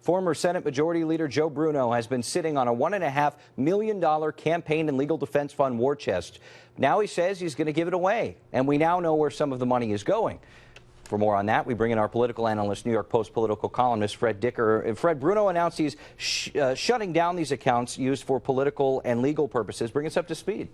Former Senate Majority Leader Joe Bruno has been sitting on a $1.5 million campaign and legal defense fund war chest. Now he says he's going to give it away, and we now know where some of the money is going. For more on that, we bring in our political analyst, New York Post political columnist Fred Dicker. Fred, Bruno announced he's shutting down these accounts used for political and legal purposes. Bring us up to speed.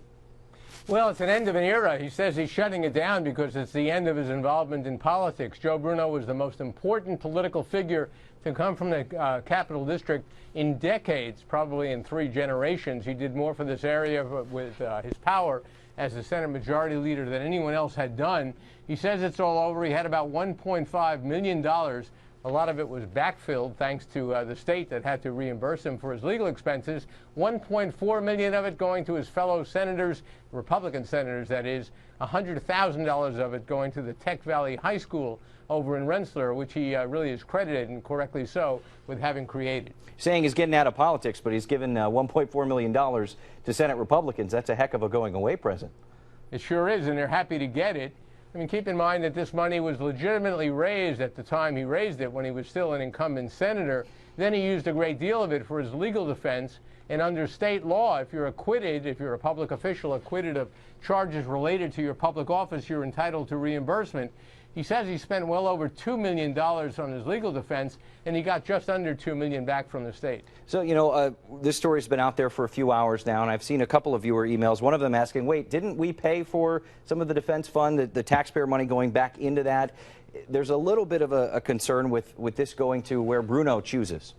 Well, it's an end of an era. He says he's shutting it down because it's the end of his involvement in politics. Joe Bruno was the most important political figure to come from the Capital District in decades, probably in 3 generations. He did more for this area with his power as the Senate Majority Leader than anyone else had done. He says it's all over. He had about $1.5 million. A lot of it was backfilled thanks to the state that had to reimburse him for his legal expenses. $1.4 million of it going to his fellow senators, Republican senators, that is. $100,000 of it going to the Tech Valley High School over in Rensselaer, which he really is credited, and correctly so, with having created. Saying he's getting out of politics, but he's given $1.4 million to Senate Republicans. That's a heck of a going-away present. It sure is, and they're happy to get it. I mean, keep in mind that this money was legitimately raised at the time he raised it, when he was still an incumbent senator. Then he used a great deal of it for his legal defense. And under state law, if you're acquitted, if you're a public official acquitted of charges related to your public office, you're entitled to reimbursement. He says he spent well over $2 million on his legal defense, and he got just under $2 million back from the state. So, you know, this story's been out there for a few hours now, and I've seen a couple of viewer emails, one of them asking, wait, didn't we pay for some of the defense fund, the taxpayer money going back into that? There's a little bit of a concern with this going to where Bruno chooses.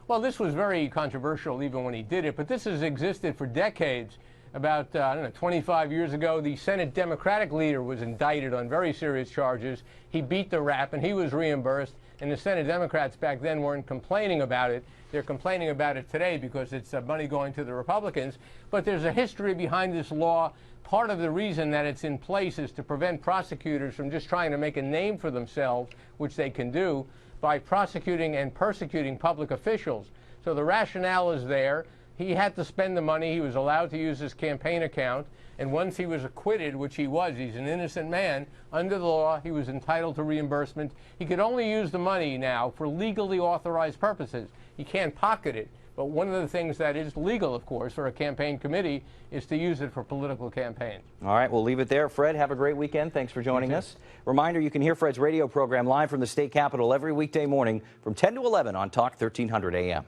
Well, this was very controversial even when he did it, but this has existed for decades. About, 25 years ago, the Senate Democratic leader was indicted on very serious charges. He beat the rap, and he was reimbursed. And the Senate Democrats back then weren't complaining about it. They're complaining about it today because it's money going to the Republicans. But there's a history behind this law. Part of the reason that it's in place is to prevent prosecutors from just trying to make a name for themselves, which they can do, by prosecuting and persecuting public officials. So the rationale is there. He had to spend the money. He was allowed to use his campaign account. And once he was acquitted, which he was, he's an innocent man, under the law, he was entitled to reimbursement. He could only use the money now for legally authorized purposes. He can't pocket it. But one of the things that is legal, of course, for a campaign committee is to use it for political campaigns. All right, we'll leave it there. Fred, have a great weekend. Thanks for joining us. Reminder, you can hear Fred's radio program live from the state capitol every weekday morning from 10 to 11 on Talk 1300 AM.